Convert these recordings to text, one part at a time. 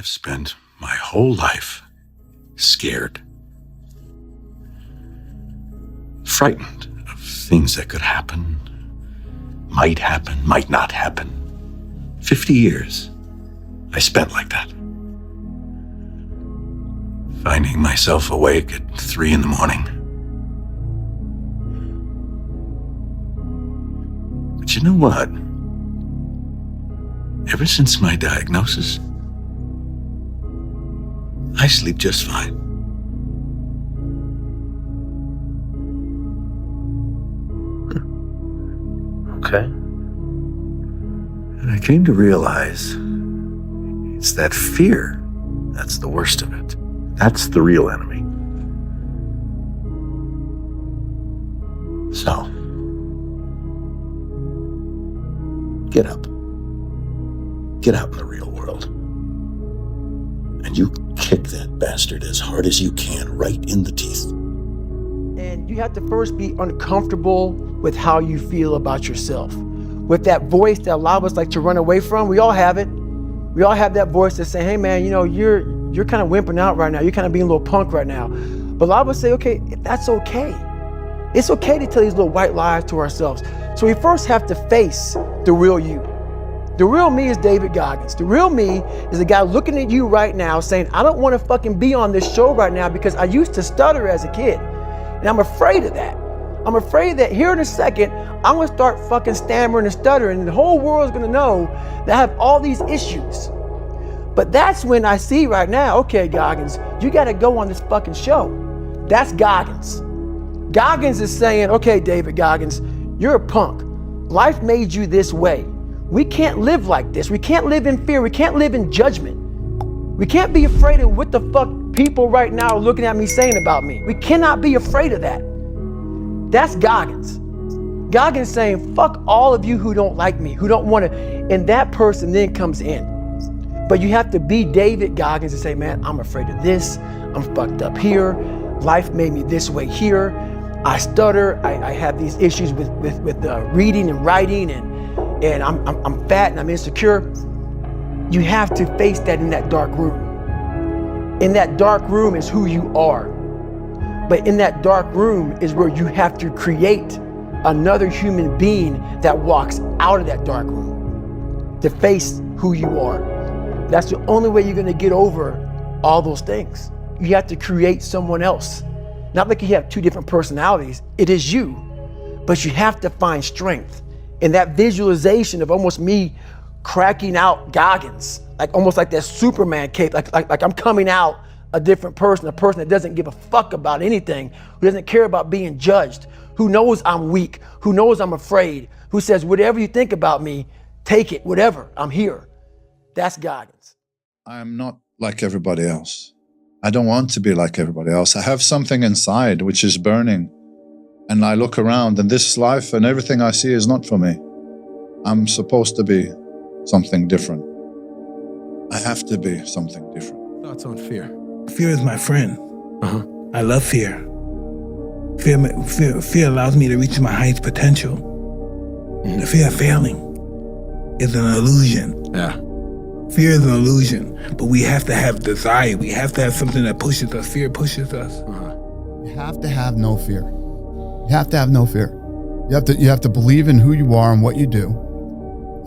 I've spent my whole life scared, frightened of things that could happen, might not happen. 50 years I spent like that. Finding myself awake at 3 in the morning. But you know what? Ever since my diagnosis, I sleep just fine. Okay. And I came to realize it's that fear that's the worst of it. That's the real enemy. So, get up. Get out in the real world. And you kick that bastard as hard as you can, right in the teeth. And you have to first be uncomfortable with how you feel about yourself. With that voice that a lot of us like to run away from. We all have it. We all have that voice that say, hey man, you're kind of wimping out right now. You're kind of being a little punk right now. But a lot of us say, okay, that's okay. It's okay to tell these little white lies to ourselves. So we first have to face the real you. The real me is David Goggins. The real me is a guy looking at you right now saying, I don't want to fucking be on this show right now because I used to stutter as a kid. And I'm afraid of that. I'm afraid that here in a second, I'm gonna start fucking stammering and stuttering and the whole world's gonna know that I have all these issues. But that's when I see right now, okay, Goggins, you gotta go on this fucking show. That's Goggins. Goggins is saying, okay, David Goggins, you're a punk. Life made you this way. We can't live like this. We can't live in fear. We can't live in judgment. We can't be afraid of what the fuck people right now are looking at me saying about me. We cannot be afraid of that. That's Goggins. Goggins saying, fuck all of you who don't like me, who don't want to, and that person then comes in. But you have to be David Goggins and say, man, I'm afraid of this. I'm fucked up here. Life made me this way here. I stutter. I have these issues with reading and writing, and I'm fat and I'm insecure. You have to face that in that dark room. In that dark room is who you are. But in that dark room is where you have to create another human being that walks out of that dark room to face who you are. That's the only way you're gonna get over all those things. You have to create someone else. Not like you have two different personalities, it is you. But you have to find strength in that visualization of almost me cracking out Goggins, like almost like that Superman cape, like I'm coming out a different person, a person that doesn't give a fuck about anything, who doesn't care about being judged, who knows I'm weak, who knows I'm afraid, who says, whatever you think about me, take it, whatever, I'm here. That's Goggins. I'm not like everybody else. I don't want to be like everybody else. I have something inside which is burning. And I look around and this life and everything I see is not for me. I'm supposed to be something different. I have to be something different. Thoughts on fear? Fear is my friend. I love fear. Fear allows me to reach my highest potential. The fear of failing is an illusion. Yeah. Fear is an illusion, but we have to have desire. We have to have something that pushes us. Fear pushes us. You have to have no fear. You have to have no fear. You have to believe in who you are and what you do,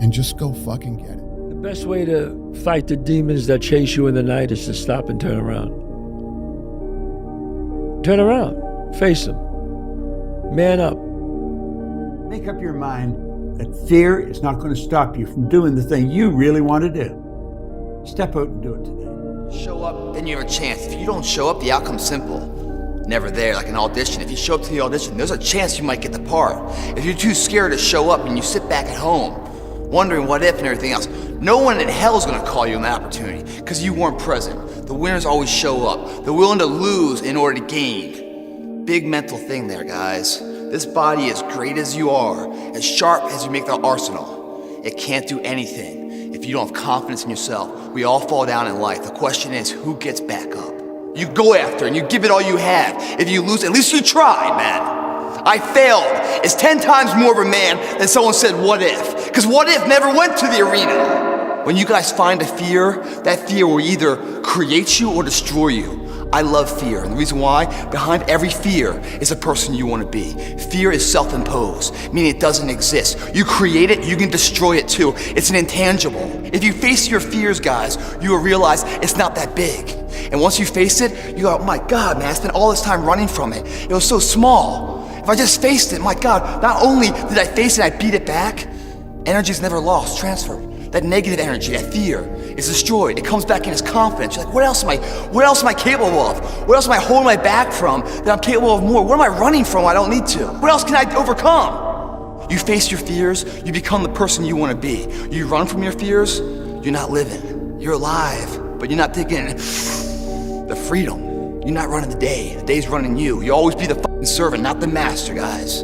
and just go fucking get it. The best way to fight the demons that chase you in the night is to stop and turn around. Turn around, face them, man up. Make up your mind that fear is not going to stop you from doing the thing you really want to do. Step out and do it today. Show up, then you have a chance. If you don't show up, the outcome's simple. Never there, like an audition. If you show up to the audition, there's a chance you might get the part. If you're too scared to show up and you sit back at home, wondering what if and everything else, no one in hell is going to call you an opportunity because you weren't present. The winners always show up. They're willing to lose in order to gain. Big mental thing there, guys. This body, as great as you are, as sharp as you make the arsenal, it can't do anything if you don't have confidence in yourself. We all fall down in life. The question is, who gets back up? You go after and you give it all you have. If you lose, at least you tried, man. I failed. It's 10 times more of a man than someone said, what if? Because what if never went to the arena. when you guys find a fear, that fear will either create you or destroy you. I love fear, and the reason why, behind every fear is a person you want to be. Fear is self-imposed, meaning it doesn't exist. You create it, you can destroy it too. It's an intangible. If you face your fears, guys, you will realize it's not that big. And once you face it, you go, oh my God, man, I spent all this time running from it. It was so small. If I just faced it, my God, not only did I face it, I beat it back, energy's never lost, transferred. That negative energy, that fear, is destroyed. It comes back in as confidence. You're like, what else am I capable of? What else am I holding my back from that I'm capable of more? What am I running from I don't need to? What else can I overcome? You face your fears, you become the person you want to be. You run from your fears, you're not living. You're alive, but you're not taking the freedom. You're not running the day. The day's running you. You always be the fucking servant, not the master, guys.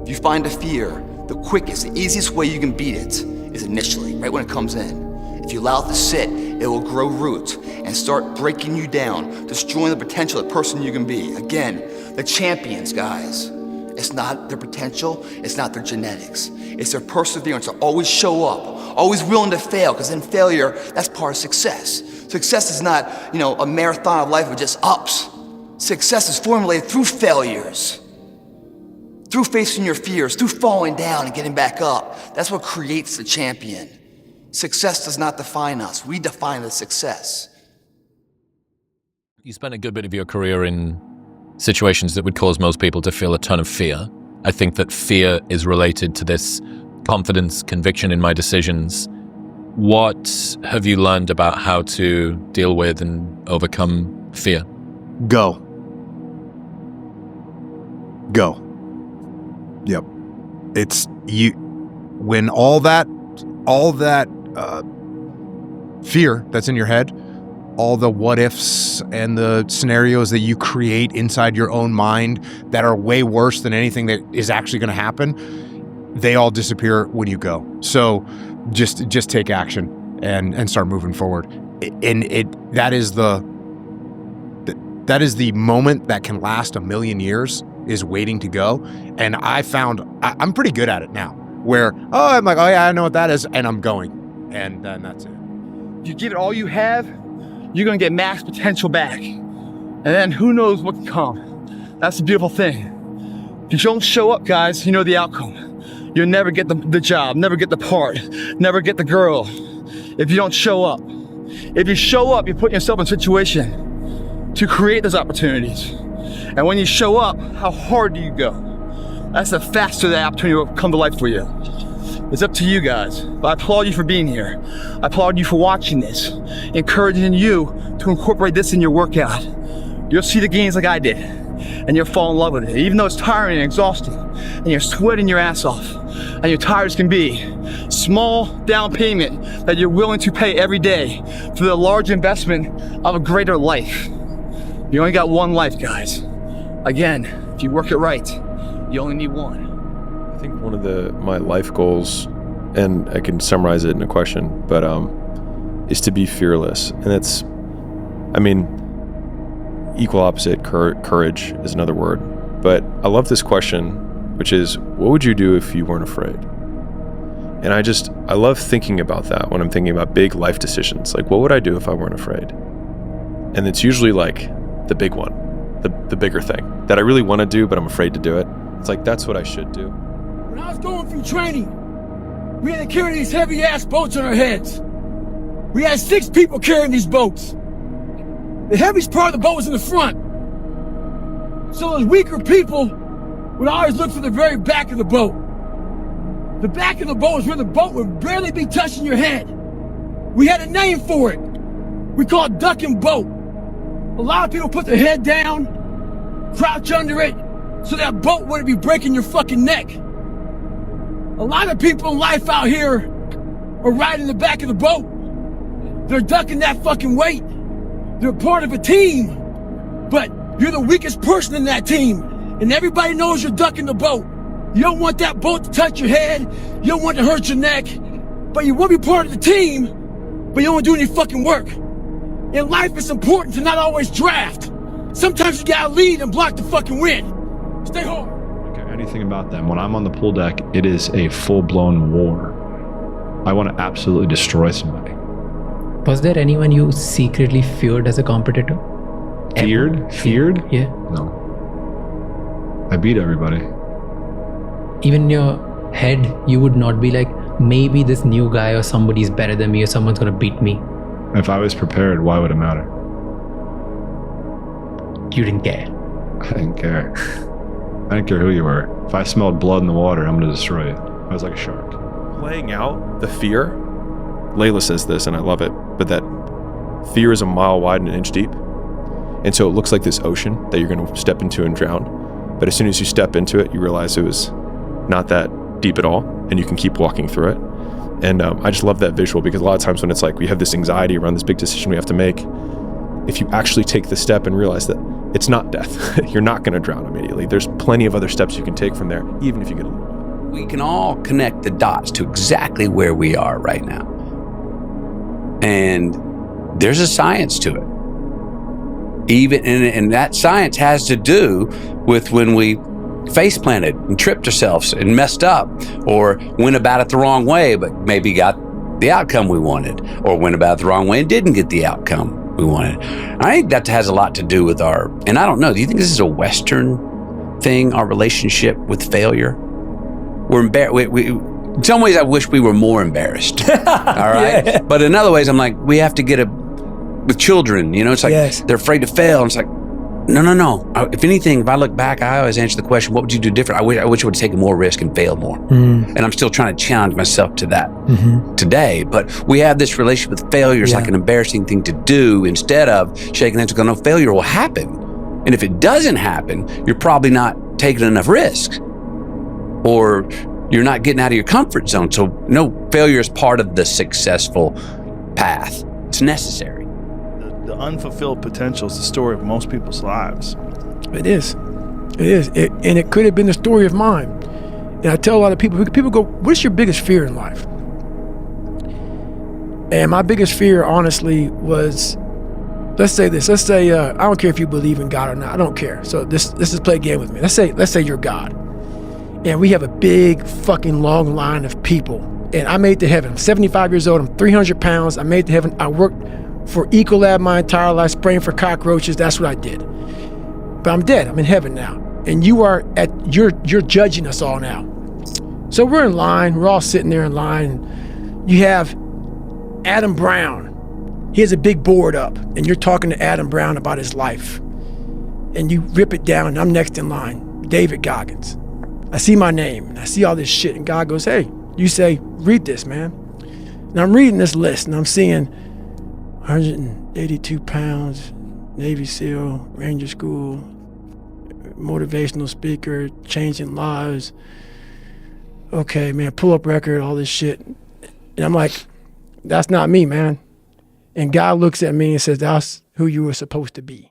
If you find a fear, the quickest, the easiest way you can beat it is initially, right when it comes in. If you allow it to sit, it will grow roots and start breaking you down, destroying the potential of the person you can be. Again, the champions, guys. It's not their potential, it's not their genetics. It's their perseverance to always show up, always willing to fail, because in failure, that's part of success. Success is not, a marathon of life with just ups. Success is formulated through failures. Through facing your fears, through falling down and getting back up. That's what creates the champion. Success does not define us. We define the success. You spent a good bit of your career in situations that would cause most people to feel a ton of fear. I think that fear is related to this confidence, conviction in my decisions. What have you learned about how to deal with and overcome fear? Go. Yep. It's you when all that fear that's in your head, all the what ifs and the scenarios that you create inside your own mind that are way worse than anything that is actually going to happen, they all disappear when you go. So just take action and start moving forward. That is the moment that can last a million years, is waiting to go. And I found I'm pretty good at it now, where I'm like, oh yeah, I know what that is, and I'm going, and then that's it. You give it all you have, you're gonna get max potential back, and then who knows what can come. That's the beautiful thing. If you don't show up, guys, you know the outcome. You'll never get the job, never get the part, never get the girl if you don't show up. If you show up, you're putting yourself in a situation to create those opportunities. And when you show up, how hard do you go? That's the faster that opportunity will come to life for you. It's up to you guys. But I applaud you for being here. I applaud you for watching this, encouraging you to incorporate this in your workout. You'll see the gains like I did, and you'll fall in love with it. Even though it's tiring and exhausting, and you're sweating your ass off, and you're tired as can be, small down payment that you're willing to pay every day for the large investment of a greater life. You only got one life, guys. Again, if you work it right, you only need one. I think one of my life goals, and I can summarize it in a question, but is to be fearless. And it's, equal opposite, courage is another word. But I love this question, which is, what would you do if you weren't afraid? And I love thinking about that when I'm thinking about big life decisions. Like, what would I do if I weren't afraid? And it's usually like the big one, the bigger thing that I really want to do, but I'm afraid to do it. It's like, that's what I should do. When I was going through training, we had to carry these heavy ass boats on our heads. We had 6 people carrying these boats. The heaviest part of the boat was in the front. So those weaker people would always look for the very back of the boat. The back of the boat is where the boat would barely be touching your head. We had a name for it. We called it duck and boat. A lot of people put their head down, crouch under it, so that boat wouldn't be breaking your fucking neck. A lot of people in life out here are riding the back of the boat. They're ducking that fucking weight. They're part of a team, but you're the weakest person in that team, and everybody knows you're ducking the boat. You don't want that boat to touch your head, you don't want it to hurt your neck, but you want to be part of the team, but you don't want to do any fucking work. In life, it's important to not always draft. Sometimes you gotta lead and block the fucking wind. Stay hard. Okay, anything about them. When I'm on the pool deck, it is a full-blown war. I want to absolutely destroy somebody. Was there anyone you secretly feared as a competitor? Feared? Feared? Yeah. No. I beat everybody. Even in your head, you would not be like, maybe this new guy or somebody's better than me or someone's gonna beat me. If I was prepared, why would it matter? You didn't care. I didn't care. I didn't care who you were. If I smelled blood in the water, I'm gonna destroy you. I was like a shark. Playing out the fear, Layla says this, and I love it, but that fear is a mile wide and an inch deep. And so it looks like this ocean that you're gonna step into and drown. But as soon as you step into it, you realize it was not that deep at all, and you can keep walking through it. And I just love that visual, because a lot of times when it's like we have this anxiety around this big decision we have to make, if you actually take the step and realize that it's not death, you're not going to drown immediately. There's plenty of other steps you can take from there, even if you get a little wet. We can all connect the dots to exactly where we are right now. And there's a science to it. And that science has to do with when we face planted and tripped ourselves and messed up, or went about it the wrong way, but maybe got the outcome we wanted, or went about it the wrong way and didn't get the outcome we wanted. I think that has a lot to do with and I don't know, do you think this is a Western thing, our relationship with failure? We're embarrassed. In some ways, I wish we were more embarrassed. All right. Yeah. But in other ways, I'm like, we have to get with children, it's like they're afraid to fail. And it's like, no. If anything, if I look back, I always answer the question, what would you do different? I wish I would have taken more risk and failed more. And I'm still trying to challenge myself to that today. But we have this relationship with failure. It's like an embarrassing thing to do, instead of shaking hands and going, no, failure will happen. And if it doesn't happen, you're probably not taking enough risks, or you're not getting out of your comfort zone. So no, failure is part of the successful path. It's necessary. The unfulfilled potential is the story of most people's lives. It is. And it could have been the story of mine. And I tell a lot of people go, what's your biggest fear in life? And my biggest fear, honestly, was, let's say, I don't care if you believe in God or not, I don't care. So let's just play a game with me. Let's say you're God. And we have a big fucking long line of people. And I made it to heaven. I'm 75 years old, I'm 300 pounds, I made it to heaven. I worked for Ecolab my entire life, spraying for cockroaches. That's what I did. But I'm dead. I'm in heaven now. And you're judging us all now. So we're in line. We're all sitting there in line. You have Adam Brown. He has a big board up, and you're talking to Adam Brown about his life. And you rip it down, and I'm next in line, David Goggins. I see my name, and I see all this shit, and God goes, hey, you say, read this, man. And I'm reading this list, and I'm seeing 182 pounds, Navy SEAL, Ranger School, motivational speaker, changing lives. Okay, man, pull-up record, all this shit. And I'm like, that's not me, man. And God looks at me and says, that's who you were supposed to be.